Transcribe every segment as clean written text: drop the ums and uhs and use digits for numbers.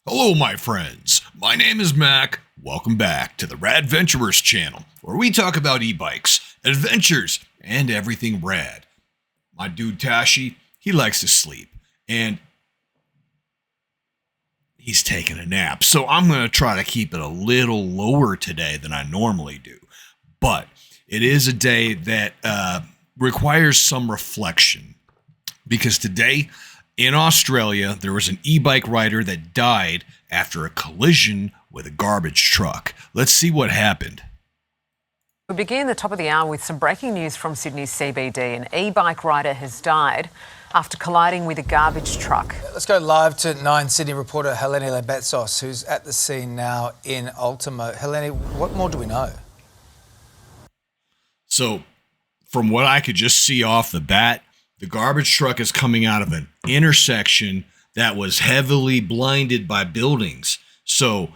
Hello, my friends. My name is Mac. Welcome back to the Radventurers channel, where we talk about e-bikes, adventures, and everything rad. My dude Tashi, he likes to sleep, and he's taking a nap, so I'm going to try to keep it a little lower today than I normally do. But it is a day that requires some reflection, because today in Australia, there was an e-bike rider that died after a collision with a garbage truck. Let's see what happened. We begin the top of the hour with some breaking news from Sydney's CBD. An e-bike rider has died after colliding with a garbage truck. Let's go live to 9 Sydney reporter Helene Lebetsos, who's at the scene now in Ultimo. Helene, what more do we know? So, from what I could just see off the bat, the garbage truck is coming out of an intersection that was heavily blinded by buildings. So,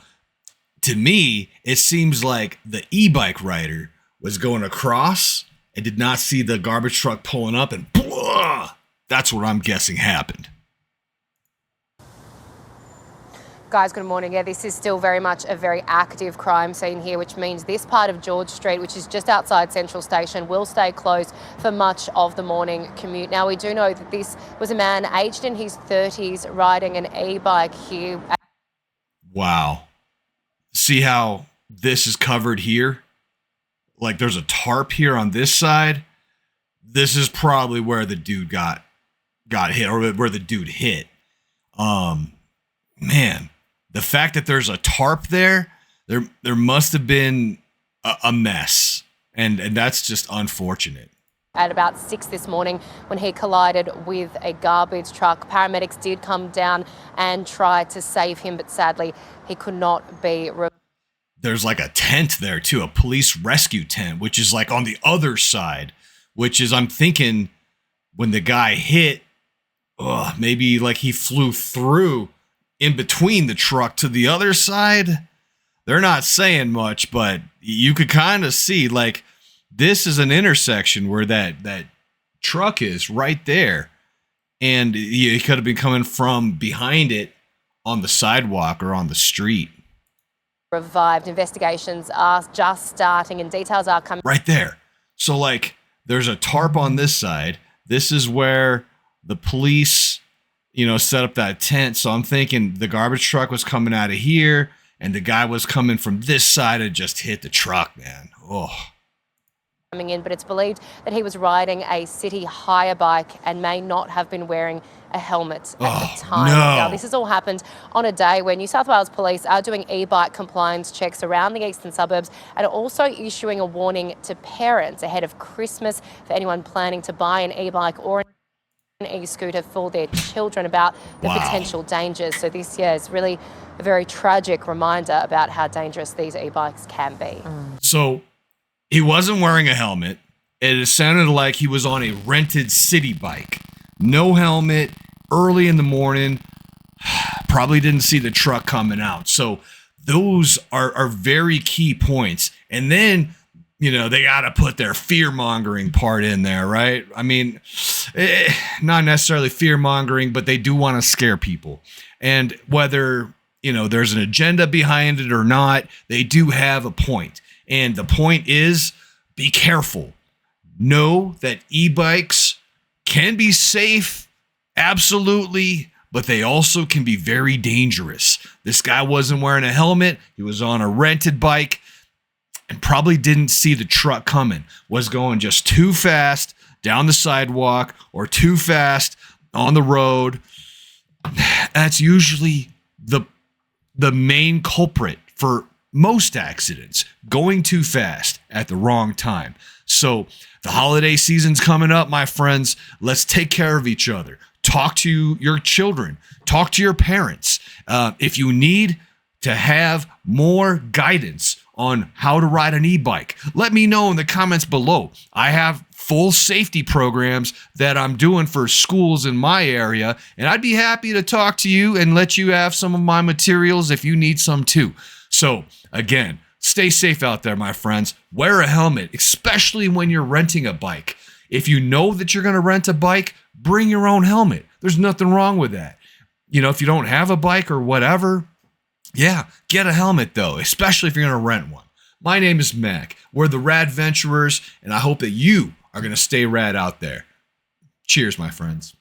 to me, it seems like the e-bike rider was going across and did not see the garbage truck pulling up, and blah, that's what I'm guessing happened. Guys, good morning. Yeah, this is still very much a very active crime scene here, which means this part of George Street, which is just outside Central Station, will stay closed for much of the morning commute. Now, we do know that this was a man aged in his 30s riding an e-bike here. Wow. See how this is covered here? Like there's a tarp here on this side. This is probably where the dude got hit, or where the dude hit. Man. The fact that there's a tarp there must have been a mess, and that's just unfortunate. At about 6 this morning when he collided with a garbage truck. Paramedics did come down and try to save him, but sadly he could not be revived. There's like a tent there too, a police rescue tent, which is like on the other side, which is, I'm thinking when the guy hit, maybe like he flew through in between the truck to the other side. They're not saying much, but you could kind of see, like, this is an intersection where that truck is right there. And he could have been coming from behind it on the sidewalk or on the street. Revived. Investigations are just starting and details are coming. Right there. So, like, there's a tarp on this side. This is where the police, set up that tent. So I'm thinking the garbage truck was coming out of here and the guy was coming from this side and just hit the truck, man. Coming in, but it's believed that he was riding a city hire bike and may not have been wearing a helmet at the time. No. Now, this has all happened on a day when New South Wales Police are doing e-bike compliance checks around the eastern suburbs and are also issuing a warning to parents ahead of Christmas for anyone planning to buy an e-bike or an e-scooter for their children about the potential dangers. So this year is really a very tragic reminder about how dangerous these e-bikes can be. So he wasn't wearing a helmet. It sounded like he was on a rented city bike. No helmet, early in the morning. Probably didn't see the truck coming out. So those are very key points. And then, they got to put their fear-mongering part in there, right? I mean, not necessarily fear-mongering, but they do want to scare people. And whether, there's an agenda behind it or not, they do have a point. And the point is, be careful. Know that e-bikes can be safe, absolutely, but they also can be very dangerous. This guy wasn't wearing a helmet. He was on a rented bike and probably didn't see the truck coming. Was going just too fast down the sidewalk or too fast on the road. That's usually the main culprit for most accidents, going too fast at the wrong time. So the holiday season's coming up, my friends. Let's take care of each other. Talk to your children. Talk to your parents. If you need to have more guidance on how to ride an e-bike, let me know in the comments below. I have full safety programs that I'm doing for schools in my area, and I'd be happy to talk to you and let you have some of my materials if you need some too. So again, stay safe out there, my friends. Wear a helmet, especially when you're renting a bike. If you know that you're going to rent a bike, bring your own helmet. There's nothing wrong with that. If you don't have a bike or whatever, Yeah, get a helmet though, especially if you're going to rent one. My name is Mac. We're the Radventurers, and I hope that you are going to stay rad out there. Cheers, my friends.